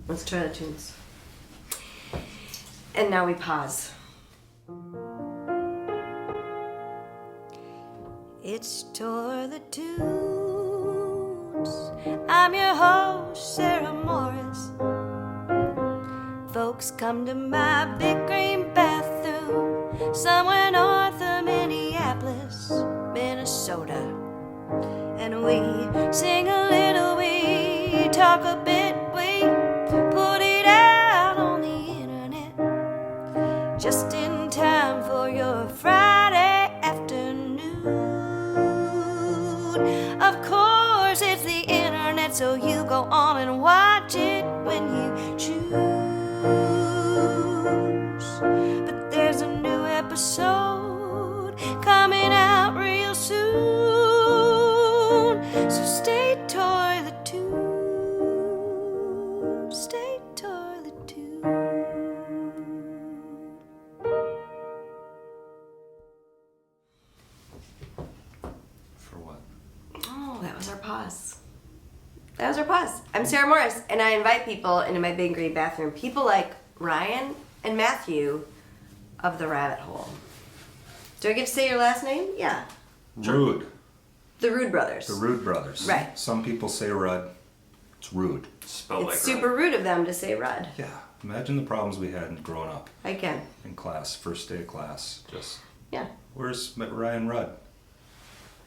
Let's try the tunes. And now we pause. It's Tour the Tunes. I'm your host, Sarah Morris. Folks come to my big green bathroom somewhere north of Minneapolis, Minnesota. And we sing a little, we talk a bit, we put it out on the internet just in time for your Friday afternoon. Of course it's the internet, so you go on and watch it when you choose. But there's a new episode coming out real soon, so stay toward the tune, stay toward the tune. For what? Oh, that was our pause. That was our pause. I'm Sarah Morris, and I invite people into my big green bathroom. People like Ryan and Matthew of the Rabbit Hole. Do I get to say your last name? Yeah. Rude. The Rude Brothers. The Rude Brothers. Right. Some people say Rudd. It's rude. Spelled like It's super rude of them to say Rudd. Yeah. Imagine the problems we had growing up I can. in class, first day of class. Just, Yeah. where's Ryan Rudd?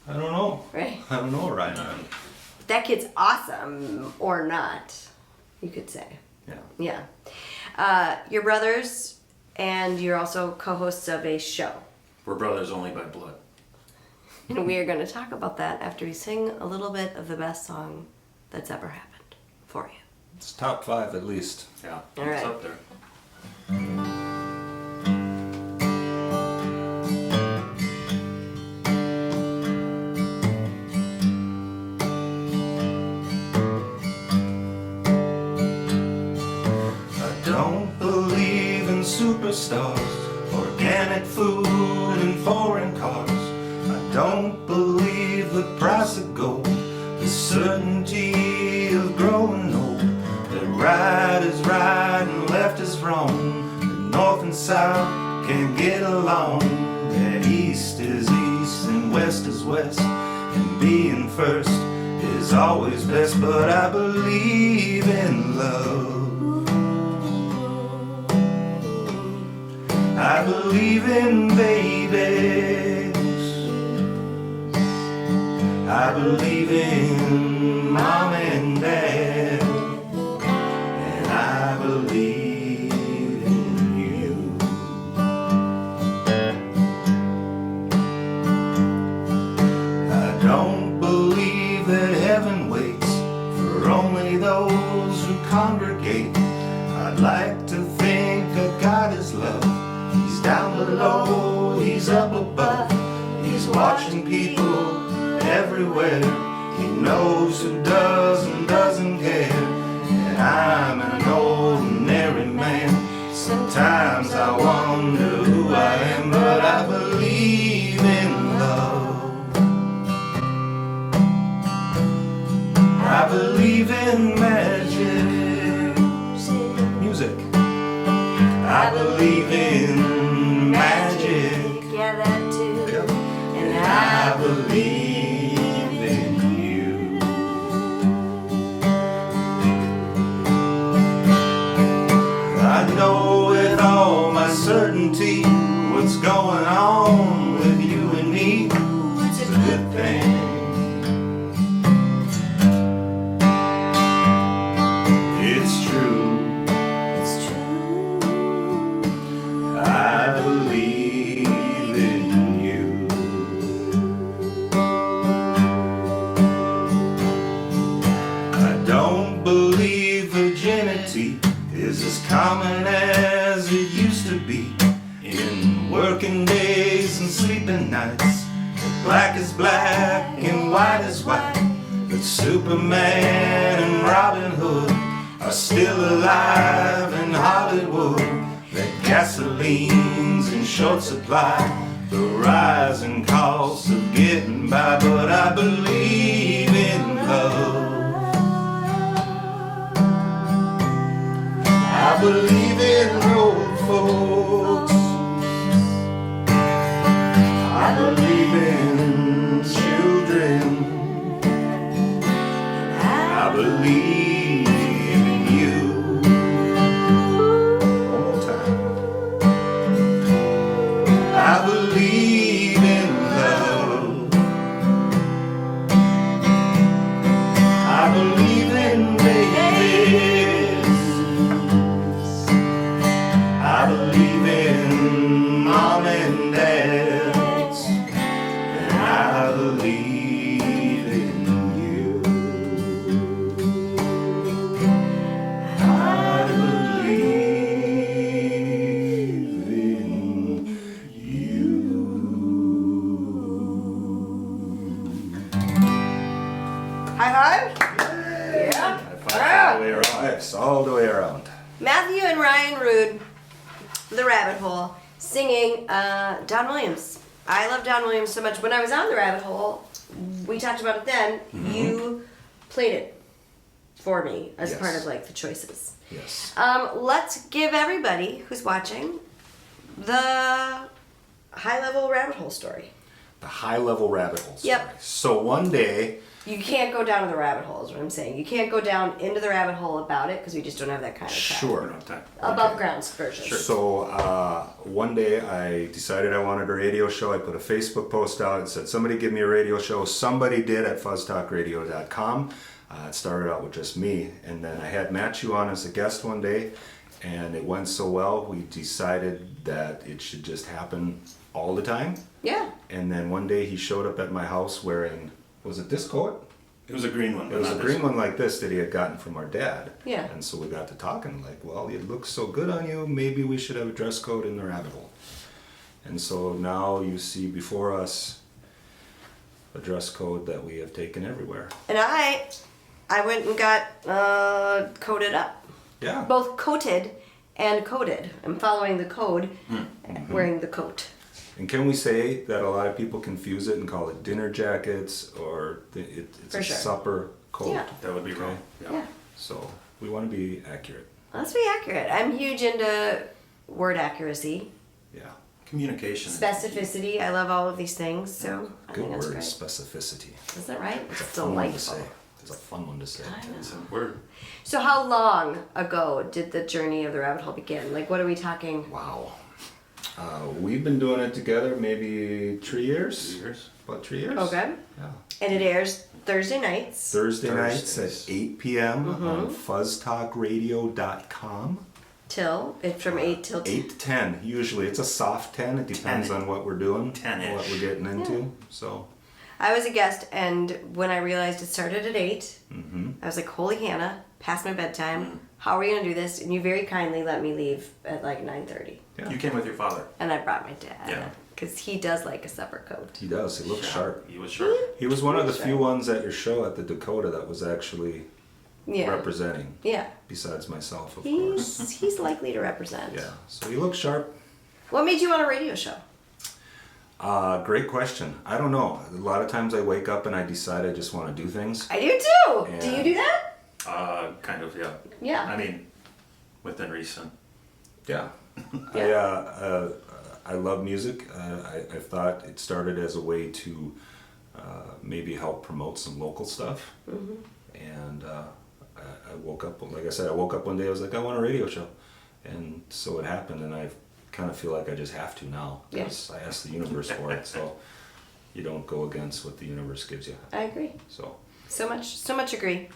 I don't know. Right. I don't know Ryan Rudd. That kid's awesome, or not, you could say. Yeah. Yeah. You're brothers, and you're also co-hosts of a show. We're brothers only by blood. And we are going to talk about that after we sing a little bit of the best song that's ever happened for you. It's top 5 at least. Yeah, All it's right. up there. Don't believe in superstars, organic food and foreign cars. I don't believe the price of gold, the certainty of growing old, that right is right and left is wrong, that north and south can't get along, that east is east and west is west, and being first is always best. But I believe in love. I believe in babies. I believe in mom and dad. And I believe in you. I don't believe that heaven waits for only those who congregate. I'd like to think that God is love. He's down below, he's up above. He's watching people everywhere. He knows who does and doesn't care. And I'm an ordinary man. Sometimes I wonder who I am, but I believe in love. I believe in magic. Music. I believe in magic. Yeah, that too. Yep. And I believe in you. I know with all my certainty what's going on with you and me. It's a good thing. It's true. It's true. I believe in you. I don't believe virginity is as common as it used to be. In working days and sleeping nights, black is black and white is white. But Superman and Robin Hood are still alive in Hollywood. That gasoline's in short supply, the rising cost of getting by. But I believe in love. I believe in old folks. I believe in children. I believe in you. One more time. I believe in love. I believe in babies. I believe in mom and dads. And I believe in you. I believe in you. High five. High five all the way around. Fives all the way around. Matthew and Ryan Rude, The Rabbit Hole, singing Don Williams. I love Don Williams so much. When I was on The Rabbit Hole, we talked about it then. You played it for me as Yes. part of like the choices. Yes. Let's give everybody who's watching the high-level rabbit hole story. The high-level rabbit hole story. Yep. So one day, You can't go down to the rabbit hole is what I'm saying. You can't go down into the rabbit hole about it because we just don't have that kind of time. We sure. don't have time. Above ground version. So one day I decided I wanted a radio show. I put a Facebook post out and said, somebody give me a radio show. Somebody did at FuzzTalkRadio.com. It started out with just me. And then I had Matthew on as a guest one day. And it went so well, we decided that it should just happen all the time. Yeah. And then one day he showed up at my house wearing, was it this coat? It was a green one. It was a green one like this that he had gotten from our dad. Yeah. And so we got to talking like, well, it looks so good on you, maybe we should have a dress code in the rabbit hole. And so now you see before us a dress code that we have taken everywhere. And I went and got coated up. Yeah. Both coated and coded. I'm following the code, wearing the coat. And can we say that a lot of people confuse it and call it dinner jackets or it's For a sure. supper coat? Yeah. That would be wrong. Yeah. So we want to be accurate. Let's be accurate. I'm huge into word accuracy, Yeah. Communication. specificity. I love all of these things, so I Good think that's word, great. specificity. Isn't that right? It's a It's fun one to delightful. say. It's a fun one to say. It's a word. So how long ago did the journey of the rabbit hole begin? Like, what are we talking? Wow. We've been doing it together maybe 3 years. 2 years. About 3 years. Okay. Yeah. And it airs Thursday nights. Thursday nights Thursdays. at 8 p.m. on FuzzTalkRadio.com. From 8 till 10. 8 to 10. Usually it's a soft 10. It depends 10. on what we're doing, 10-ish. what we're getting into. So, I was a guest, and when I realized it started at 8, I was like, holy Hannah, past my bedtime. How are we going to do this? And you very kindly let me leave at like 9:30. yeah. You came with your father. And I brought my dad. Yeah. Because he does like a supper coat. He does. He looks sharp. He was sharp. He was one of the Sure. few ones at your show at the Dakota that was actually Yeah. representing, Yeah. besides myself, of course. He's likely to represent. Yeah. So he looks sharp. What made you want a radio show? Great question. I don't know. A lot of times I wake up and I decide I just want to do things. I do too. Yeah. Do you do that? Kind of, yeah. Yeah. I mean, within recent. Yeah. Yeah. I love music. I thought it started as a way to maybe help promote some local stuff. And I woke up, like I said, I woke up one day, I was like, I want a radio show. And so it happened, and I kind of feel like I just have to now. Because I asked the universe for it, so you don't go against what the universe gives you. I agree. So So much agree.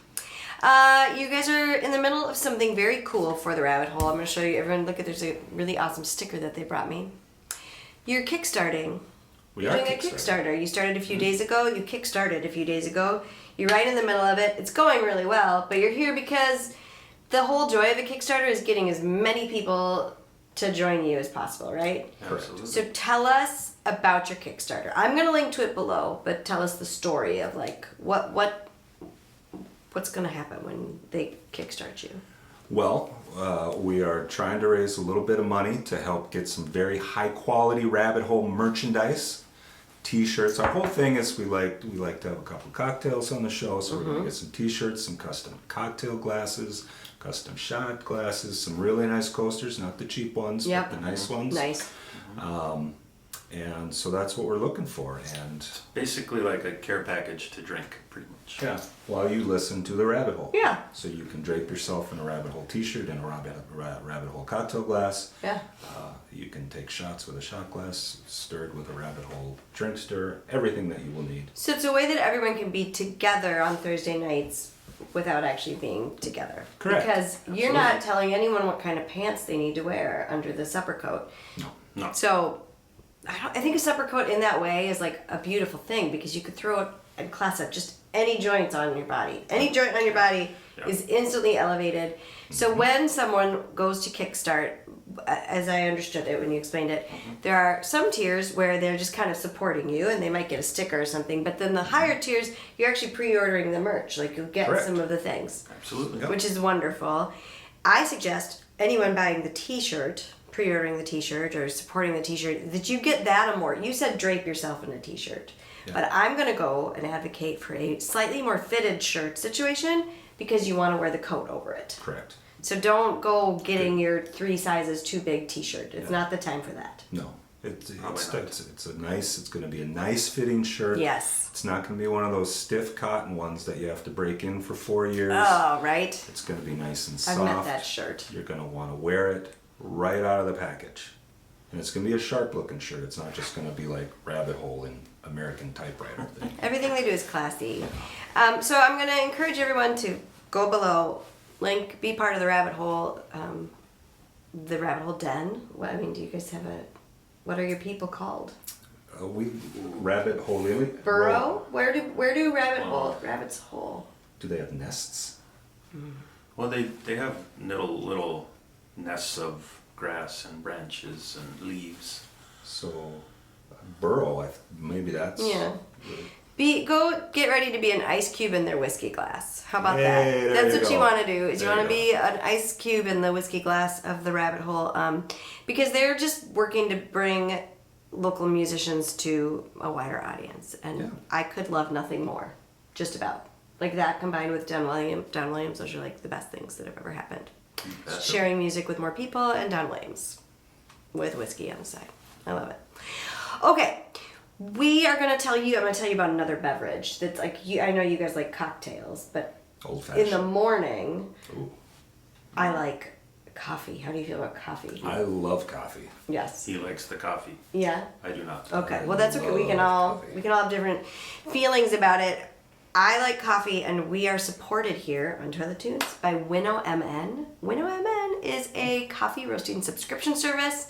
You guys are in the middle of something very cool for the rabbit hole. I'm going to show you. Everyone, look at, there's a really awesome sticker that they brought me. You're kickstarting. we You're are doing a Kickstarter. You started a few days ago. You kickstarted a few days ago. You're right in the middle of it. It's going really well, but you're here because the whole joy of a Kickstarter is getting as many people to join you as possible, right? Absolutely. So tell us about your Kickstarter. I'm going to link to it below, but tell us the story of like what's going to happen when they kickstart you. Well, we are trying to raise a little bit of money to help get some very high quality rabbit hole merchandise T-shirts. Our whole thing is we like to have a couple cocktails on the show, so we're gonna get some T-shirts, some custom cocktail glasses, custom shot glasses, some really nice coasters, not the cheap ones, Yep. but the nice ones. Nice. And so that's what we're looking for. And Basically like a care package to drink, pretty much. yeah, while you listen to the Rabbit Hole. Yeah. So you can drape yourself in a Rabbit Hole T-shirt and a Rabbit Hole cocktail glass. Yeah. You can take shots with a shot glass, stirred with a Rabbit Hole drink stir, everything that you will need. So it's a way that everyone can be together on Thursday nights without actually being together. Correct. Because you're not telling anyone what kind of pants they need to wear under the supper coat. No. So I think a supper coat in that way is like a beautiful thing because you could throw it and class up just any joints on your body. Any joint on your body is instantly elevated. So when someone goes to Kickstart, as I understood it when you explained it, there are some tiers where they're just kind of supporting you and they might get a sticker or something, but then the higher tiers, you're actually pre-ordering the merch. Like you'll get Correct. some of the things. Absolutely. Which is wonderful. I suggest anyone buying the t-shirt, pre-ordering the t-shirt or supporting the t-shirt, that you get that and more. You said drape yourself in a t-shirt. Yeah. But I'm going to go and advocate for a slightly more fitted shirt situation because you want to wear the coat over it. Correct. So don't go getting your 3 sizes too big t-shirt. It's not the time for that. No. It's not. going to be a nice fitting shirt. Yes. It's not going to be one of those stiff cotton ones that you have to break in for 4 years. Oh, right. It's going to be nice and soft. I've met that shirt. You're going to want to wear it right out of the package. And it's going to be a sharp looking shirt. It's not just going to be like Rabbit Hole in American Typewriter thing. Everything they do is classy. So I'm going to encourage everyone to go below, link, be part of the Rabbit Hole Den. What, I mean, do you guys have what are your people called? Rabbit Hole. Burrow? Where do rabbits hole? Do they have nests? Well, they have little nests of grass and branches and leaves. So, burrow, maybe that's... Yeah. Go get ready to be an ice cube in their whiskey glass. How about Hey, that? there That's you what go. you want to do. Is There you want you to be an ice cube in the whiskey glass of the Rabbit Hole, because they're just working to bring local musicians to a wider audience, and Yeah. I could love nothing more. Just about like that combined with Don Williams. Those are like the best things that have ever happened. Sharing music with more people and Don Williams with whiskey on the side. I love it. Okay. I'm going to tell you about another beverage that's like, I know you guys like cocktails, but Old-fashioned. in the morning, Ooh. I like coffee. How do you feel about coffee? I love coffee. Yes. He likes the coffee. Yeah? I do not. Okay. I Well, that's okay. We can all love coffee. have different feelings about it. I like coffee, and we are supported here on Toilet Tunes by Winnow MN. Winnow MN is a coffee roasting subscription service.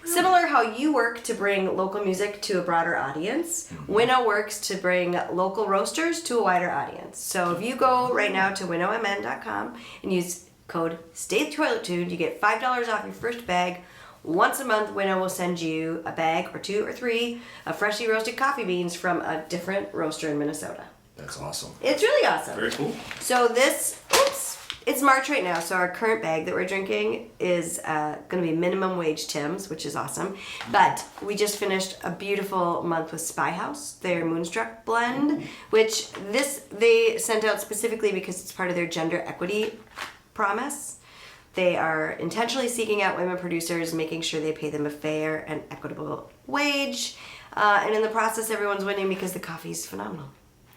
Similar how you work to bring local music to a broader audience, Winnow works to bring local roasters to a wider audience. So if you go right now to winnowmn.com and use code STAYToiletTuned, you get $5 off your first bag. Once a month, Winnow will send you a bag or 2 or 3 of freshly roasted coffee beans from a different roaster in Minnesota. That's awesome. It's really awesome. Very cool. So it's March right now, so our current bag that we're drinking is going to be minimum wage Tim's, which is awesome. But we just finished a beautiful month with Spy House, their Moonstruck blend, which they sent out specifically because it's part of their gender equity promise. They are intentionally seeking out women producers, making sure they pay them a fair and equitable wage. And in the process, everyone's winning because the coffee's phenomenal.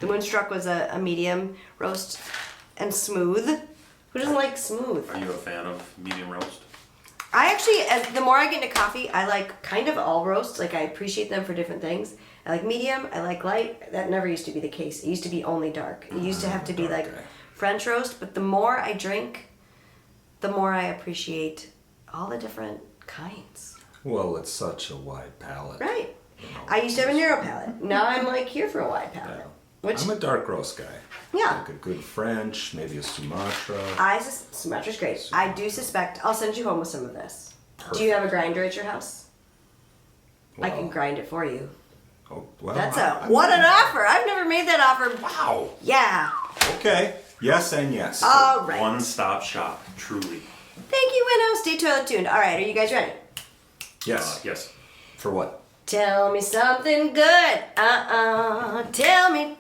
The Moonstruck was a medium roast and smooth. Who doesn't like smooth? Are you a fan of medium roast? I actually, the more I get into coffee, I like kind of all roasts. Like I appreciate them for different things. I like medium, I like light. That never used to be the case. It used to be only dark. It used to have to be like guy. French roast, but the more I drink, the more I appreciate all the different kinds. Well, it's such a wide palette. Right. You know, I used to have a narrow palate. Now I'm like here for a wide palate. Yeah. Which, I'm a dark roast guy. Yeah. Like a good French, maybe a Sumatra. Sumatra's great. I do suspect, I'll send you home with some of this. Do you have a grinder at your house? I can Well, grind it for you. Oh, well, That's I- what an offer. I've never made that offer. Wow. Yeah. Okay. Yes and yes. All right. One-stop shop, truly. Thank you, Winnow. Stay toilet tuned. All right, are you guys ready? Yes. Yes. For what? Tell me something good. Tell me.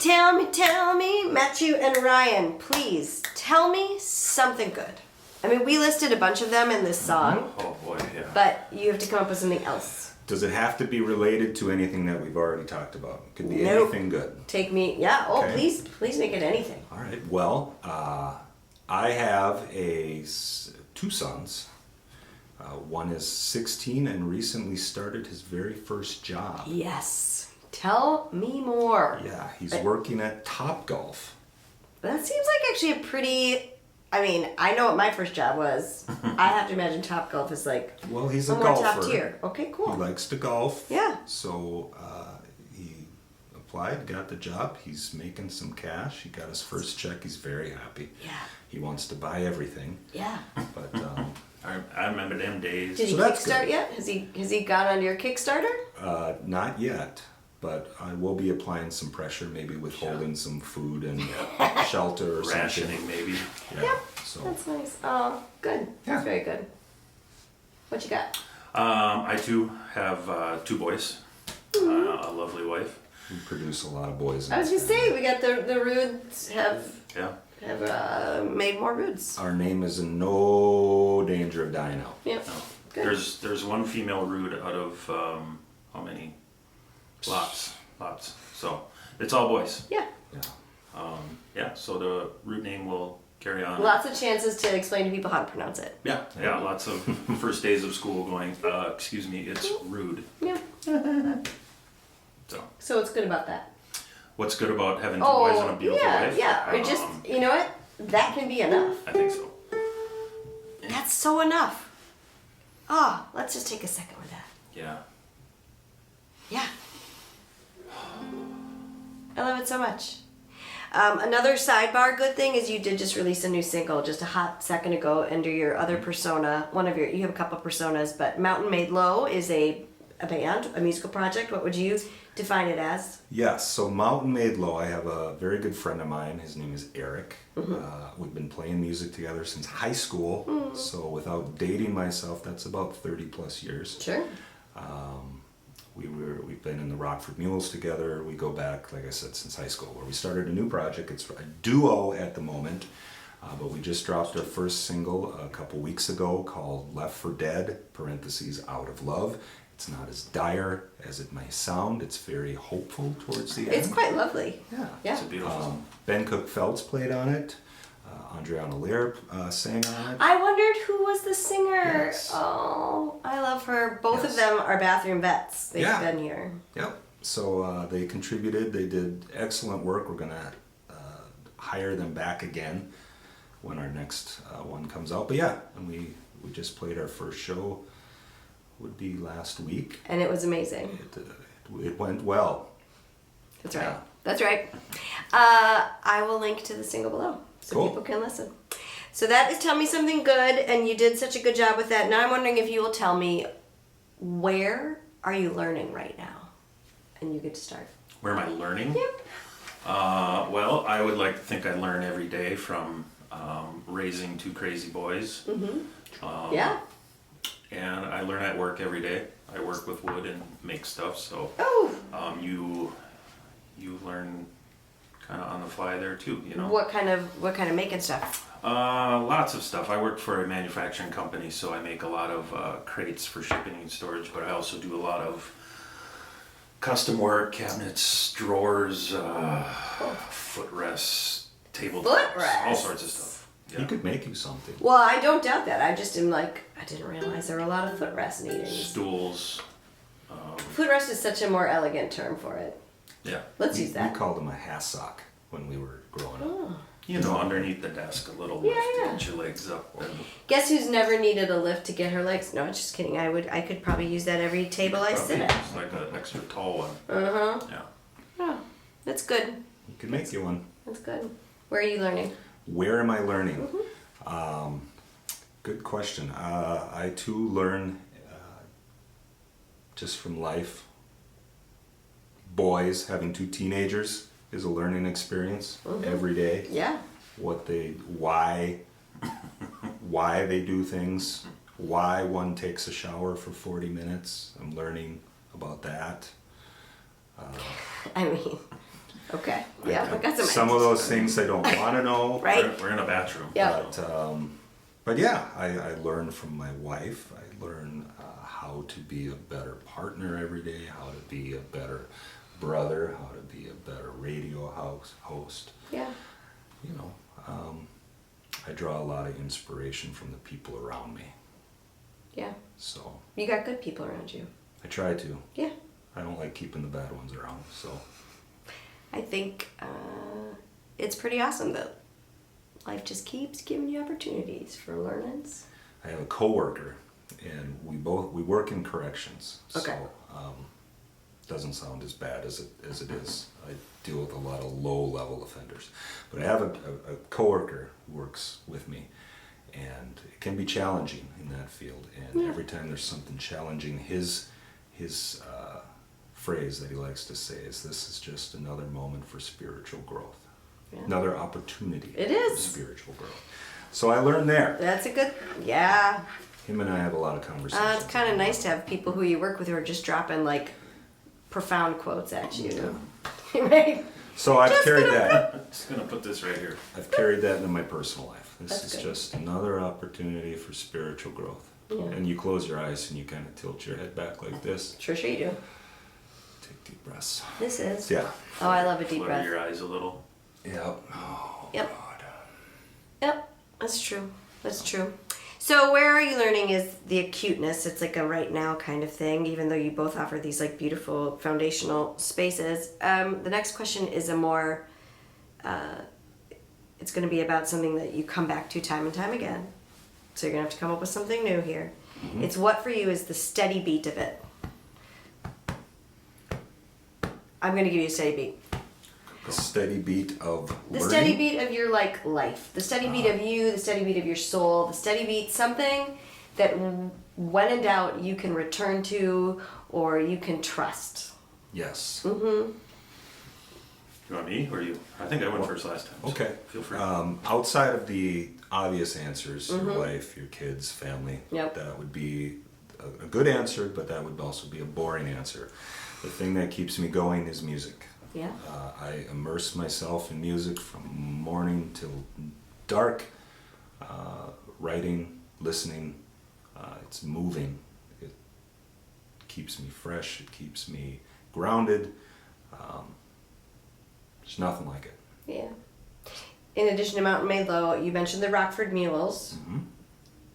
Matthew and Ryan, please tell me something good. I mean, we listed a bunch of them in this song, Oh boy, yeah. but you have to come up with something else. Does it have to be related to anything that we've already talked about? It could be Nope. anything good. Take me, yeah. Oh, Okay. please make it anything. All right. Well, I have two sons. One is 16 and recently started his very first job. Yes. Tell me more. Yeah, he's working at Topgolf. That seems like actually a pretty. I mean, I know what my first job was. I have to imagine Topgolf is like Well, he's a more golfer. top tier. Okay, cool. He likes to golf. Yeah. So he applied, got the job. He's making some cash. He got his first check. He's very happy. Yeah. He wants to buy everything. Yeah. But I remember them days. Did he So that's kickstart good. yet? Has he gone on your Kickstarter? not yet. But I will be applying some pressure, maybe withholding some food and shelter or Rationing something. maybe. Yeah. Yep. So That's nice. Oh, good. Yeah. That's very good. What you got? I too have 2 boys, a lovely wife. we produce a lot of boys. in I was this gonna say family. we got the Rudes have Yeah. made more Rudes. Our name is in no danger of dying out. Yep. No. Good. There's one female root out of how many? Lots. So it's all boys. Yeah. Yeah. Yeah. So the root name will carry on. Lots of chances to explain to people how to pronounce it. Yeah. Lots of first days of school going. Excuse me, it's rude. Yeah. So So what's good about that? what's good about having 2 boys and a beautiful yeah, wife? yeah. Or just you know what? That can be enough. I think so. That's so enough. Oh, let's just take a second with that. Yeah. Yeah. I love it so much. Another sidebar good thing is you did just release a new single just a hot second ago under your other persona. You have a couple personas, but Mountain Made Low is a band, a musical project. What would you define it as? Yes, so Mountain Made Low, I have a very good friend of mine. His name is Eric. We've been playing music together since high school. So without dating myself, that's about 30 plus years. Sure. We've been in the Rockford Mules together. We go back, like I said, since high school, where we started a new project. It's a duo at the moment, but we just dropped our first single a couple weeks ago called Left for Dead, parentheses, Out of Love. It's not as dire as it may sound. It's very hopeful towards the end. It's quite lovely. Yeah. Yeah. It's a beautiful song. Ben Cook-Phelps played on it. Andriana Lear sang on it. I wondered who was the singer. Yes. Oh, I love her. Both of Yes. them are bathroom vets. They've Yeah. been here. Yep. So they contributed. They did excellent work. We're gonna hire them back again when our next one comes out. But yeah, and we just played our first show. Would be last week. And it was amazing. It went well. That's right. Yeah. That's right. I will link to the single below so Cool. people can listen. So that is Tell Me Something Good, and you did such a good job with that. Now I'm wondering if you will tell me, where are you learning right now? And you get to start. Where am I learning? Yep. Well, I would like to think I learn every day from raising 2 crazy boys. Yeah. And I learn at work every day. I work with wood and make stuff, so Oh, you learn kind of on the fly there too, you know. what kind of making stuff? Lots of stuff. I work for a manufacturing company, so I make a lot of crates for shipping and storage, but I also do a lot of custom work, cabinets, drawers, footrests, tabletops, all sorts of stuff. Yeah. He could make you something. Well, I don't doubt that. I just am like, I didn't realize there were a lot of footrest needed. Stools. Footrest is such a more elegant term for it. Yeah. Let's use We that. called him a hassock when we were growing up. You know, underneath the desk, a little Yeah, lift to yeah. get your legs up. And Guess who's never needed a lift to get her legs? No, just kidding. I could probably use that every table I sit at. It's like an extra tall one. Uh-huh. Yeah. Oh, that's good. He could make you one. That's good. Where are you learning? Where am I learning? Good question. I too learn just from life. Boys, having 2 teenagers is a learning experience every day. Yeah. Why they do things, why one takes a shower for 40 minutes. I'm learning about that. I mean, okay. Yeah, I got Some of those things I don't want to know. Right. We're in a bathroom. Yeah. But yeah, I learn from my wife. I learn how to be a better partner every day, how to be a better brother, how to be a better radio host. Yeah. You know, I draw a lot of inspiration from the people around me. Yeah. So You got good people around you. I try to. Yeah. I don't like keeping the bad ones around. So I think it's pretty awesome that life just keeps giving you opportunities for learnings. I have a coworker, and we work in corrections. Okay. So doesn't sound as bad as it is. I deal with a lot of low-level offenders, but I have a coworker who works with me, and it can be challenging in that field. And every time there's something challenging, his phrase that he likes to say is, "This is just another moment for spiritual growth." Yeah. Another opportunity It for is. spiritual growth. So I learned there. That's a good, yeah. Him and I have a lot of conversations. It's kind of nice to have people who you work with who are just dropping like profound quotes at you. Right? So I've carried that. I'm just gonna put this right here. I've carried that into my personal life. This That's is good. just another opportunity for spiritual growth. Yeah. And you close your eyes and you kind of tilt your head back like this. Sure you do. Take deep breaths. This is. Yeah. Oh, I love a deep Blur breath. your eyes a little. Yep. Oh, Yep. God. Yep, that's true. That's true. So where are you learning is the acuteness. It's like a right now kind of thing, even though you both offer these like beautiful foundational spaces. The next question is a more, it's going to be about something that you come back to time and time again. So you're going to have to come up with something new here. Mm-hmm. It's what for you is the steady beat of it. I'm going to give you a steady beat. The steady beat of The learning. steady beat of your like life, the steady beat of you, the steady beat of your soul, the steady beat, something that when in doubt you can return to or you can trust. Yes. Mm-hmm. You want me or you? I think I went first last time. so Okay. Feel free. Outside of the obvious answers, your wife, your kids, family, Yep. that would be a good answer, but that would also be a boring answer. The thing that keeps me going is music. Yeah. I immerse myself in music from morning till dark, writing, listening. It's moving. It keeps me fresh. It keeps me grounded. There's nothing like it. Yeah. In addition to Mountain Made Low, you mentioned the Rockford Mules. Mm-hmm.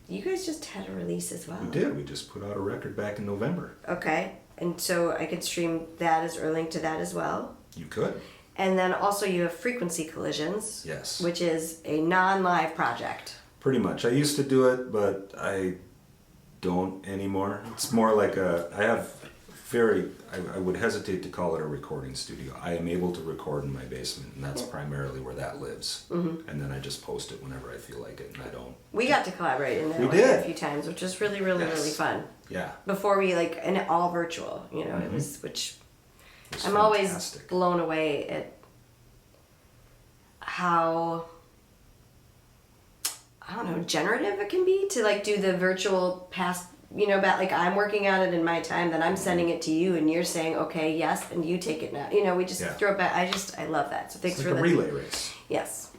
You guys just had a release as well. We did. We just put out a record back in November. Okay. And so I could stream that as or link to that as well. You could. And then also you have Frequency Collisions. Yes. Which is a non-live project. Pretty much. I used to do it, but I don't anymore. It's more like I would hesitate to call it a recording studio. I am able to record in my basement, and that's primarily where that lives. Mm-hmm. And then I just post it whenever I feel like it, and I don't. We got to collaborate in there We with you did. a few times, which was really, really, Yes. really fun. Yeah. Before we and all virtual, it was, which It was I'm always fantastic. blown away at how, I don't know, generative it can be to do the virtual past, about I'm working on it in my time, then I'm sending it to you and you're saying, okay, yes, and you take it now. We just Yeah. throw it back. I love that. So thanks It's for like a the relay race. Yes.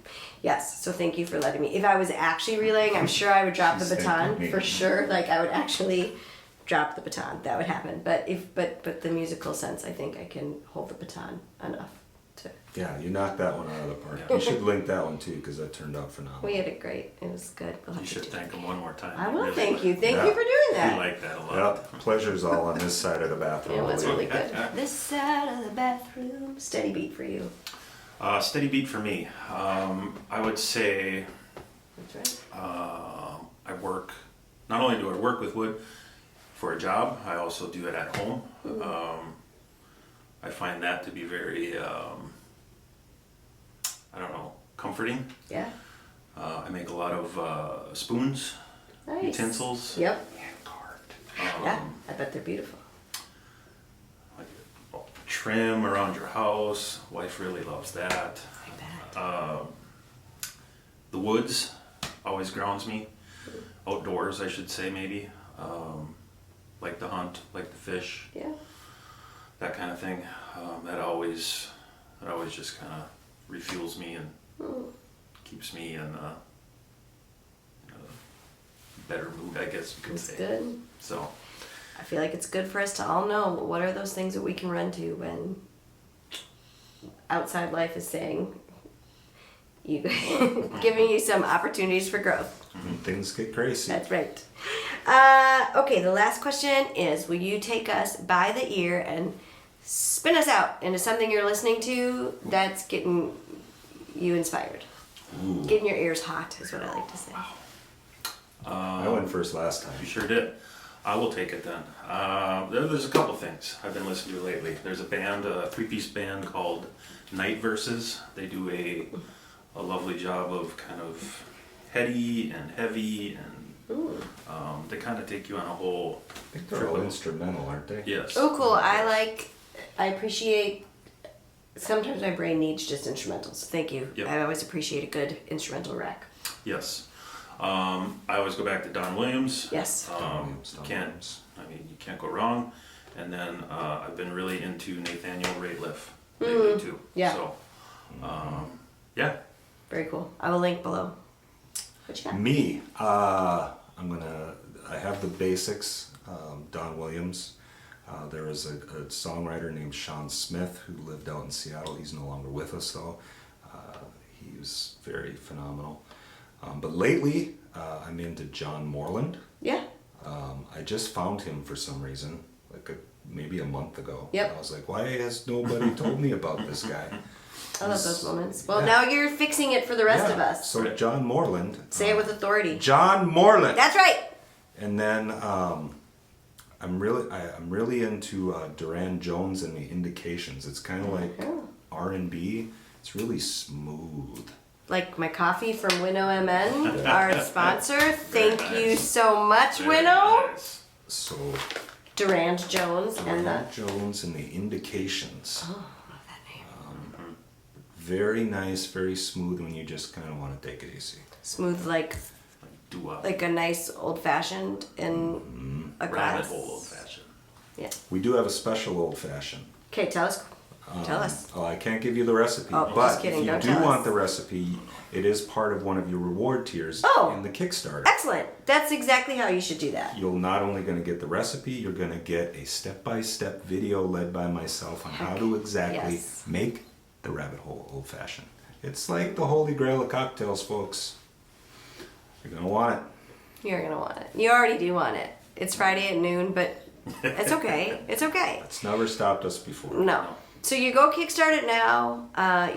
Yes. So thank you for letting me. If I was actually relaying, I'm sure I would drop the She's baton thanking me. for sure. I would actually drop the baton. That would happen. But but the musical sense, I think I can hold the baton enough to. Yeah, you knocked that one out of the park. Yeah. You should link that one too, because that turned out phenomenal. We had it great. It was good. We'll have You to should do thank it. them one more time. I will Really. thank you. Thank Yeah. you for doing We that. like that a lot. Yep, pleasure's all on this side of the bathroom. It was really good. This side of the bathroom. Steady beat for you. Steady beat for me. I would say That's right. I work. Not only do I work with wood for a job, I also do it at home. I find that to be very, comforting. Yeah. I make a lot of spoons, Nice. utensils, Yep. hand carved. Yeah. I bet they're beautiful. Like trim around your house. Wife really loves that. I bet. The woods always grounds me. Outdoors, I should say, maybe. Like to hunt, like to fish. Yeah. that kind of thing. That always just kind of refuels me and keeps me in a better mood, I guess you could It's say. good. So I feel like it's good for us to all know what are those things that we can run to when outside life is saying, you giving you some opportunities for growth. And things get crazy. That's right. Okay, the last question is, will you take us by the ear and spin us out into something you're listening to that's getting you inspired? Ooh. Getting your ears hot is what I like to say. I went first last time. you sure did. I will take it then. There's a couple things I've been listening to lately. There's a band, a 3-piece band called Night Verses. They do a lovely job of kind of heady and heavy, and they kind of take you on a whole. I think they're all instrumental, aren't they? Yes. Oh, cool. I appreciate, sometimes my brain needs just instrumentals. Thank you. Yep. I always appreciate a good instrumental rec. Yes. I always go back to Don Williams. Yes. Don Can't. Williams. I mean, you can't go wrong. And then I've been really into Nathaniel Rateliff lately too. Yeah. So, yeah. Very cool. I will link below. What you got? Me, I have the basics. Don Williams. There was a songwriter named Sean Smith who lived out in Seattle. He's no longer with us though. He was very phenomenal. But lately, I'm into John Moreland. Yeah. I just found him for some reason, maybe a month ago. Yep. I was like, why has nobody told me about this guy? I love those moments. Well, Yeah. now you're fixing it for the rest of us. So John Moreland. Say it with authority. John Moreland. That's right. And then I'm really into Duran Jones and the Indications. It's kind of like R&B. It's really smooth. Like my coffee from Winnow MN, our sponsor. Thank Very you nice. so much, Very Winnow. nice. So Durand Jones and the. Duran Jones and the Indications. Oh, I love that name. Very nice, very smooth when you just kind of want to take it easy. Smooth like Doo-wop. a nice old fashioned in a glass. Rabbit hole old fashioned. Yeah. We do have a special old fashioned. Okay, tell us. Tell us. Oh, I can't give you the recipe, Oh, just but kidding, if you don't do tell want us. the recipe, it is part of one of your reward tiers Oh. in the Kickstarter. Excellent. That's exactly how you should do that. You're not only going to get the recipe, you're going to get a step-by-step video led by myself on how to exactly Yes. make the rabbit hole old fashioned. It's like the holy grail of cocktails, folks. You're going to want it. You're going to want it. You already do want it. It's Friday at noon, but it's okay. It's okay. It's never stopped us before. No. So you go kickstart it now.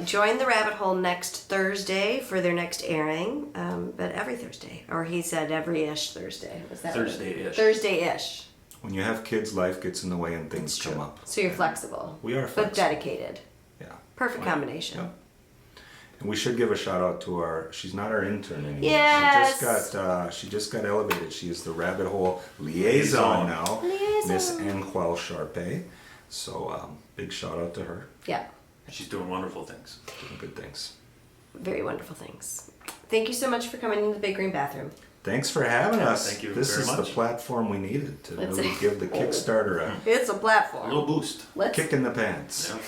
Join the rabbit hole next Thursday for their next airing. But every Thursday, or he said every-ish Thursday. Was that what it- Thursday-ish. Thursday-ish. When you have kids, life gets in the way and things It's come true. up. So you're flexible. We are But flexible. dedicated. Yeah. Perfect combination. Yeah. And we should give a shout out to she's not our intern anymore. Yes. She just got elevated. She is the rabbit hole liaison now. Liaison. Miss Anquel Sharpe. So big shout out to her. Yeah. She's doing wonderful things. Doing good things. Very wonderful things. Thank you so much for coming into the Big Green Bathroom. Thanks for having us. Thank you This very is the much. platform we needed to Let's really say- give the Kickstarter a It's a A platform. little boost. Let's kick in the pants. Yeah.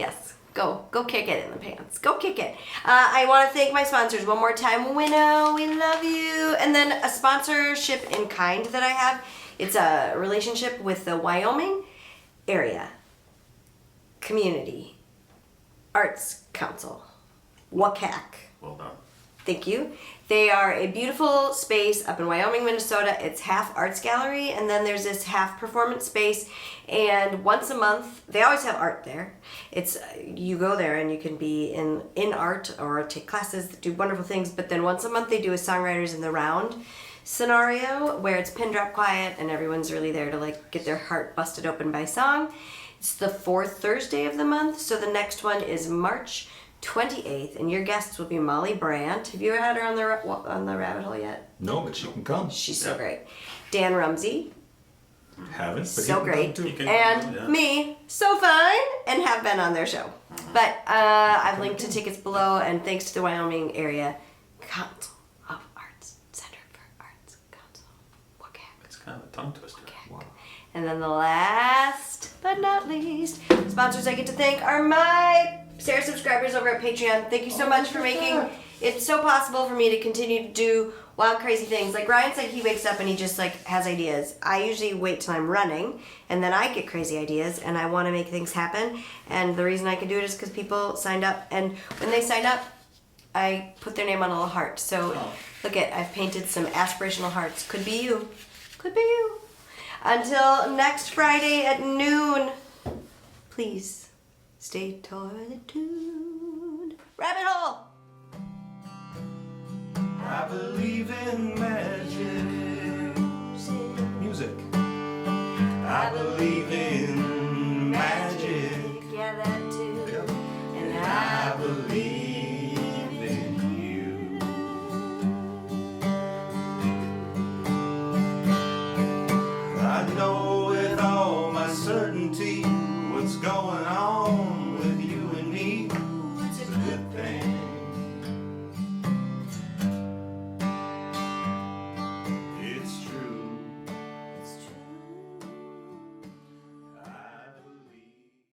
Yes. Go kick it in the pants. Go kick it. I want to thank my sponsors one more time. Winnow, we love you. And then a sponsorship in kind that I have. It's a relationship with the Wyoming Area Community Arts Council. WCAC. Well done. Thank you. They are a beautiful space up in Wyoming, Minnesota. It's half arts gallery, and then there's this half performance space. And once a month, they always have art there. It's you go there and you can be in art or take classes that do wonderful things. But then once a month, they do a songwriters in the round scenario where it's pin drop quiet and everyone's really there to like get their heart busted open by song. It's the fourth Thursday of the month, so the next one is March 28th, and your guests will be Molly Brandt. Have you ever had her on the rabbit hole yet? No, but she can come. She's so Yeah. great. Dan Rumsey, Haven't, but so you can great, come too. You can- and yeah. me, so fun, and have been on their show. But I've linked to tickets below, and thanks to the Wyoming Area Council of Arts, Center for Arts Council, WCAC. It's kind of a tongue twister. Wow. And then the last but not least, sponsors I get to thank are my Sarah subscribers over at Patreon. Thank you so much for making it so possible for me to continue to do wild, crazy things. Like Ryan said, he wakes up and he just like has ideas. I usually wait till I'm running, and then I get crazy ideas, and I want to make things happen. And the reason I can do it is because people signed up, and when they sign up, I put their name on a little heart. So look at, I've painted some aspirational hearts. Could be you. Could be you. Until next Friday at noon, please stay toilet-tuned. Rabbit hole! I believe in magic.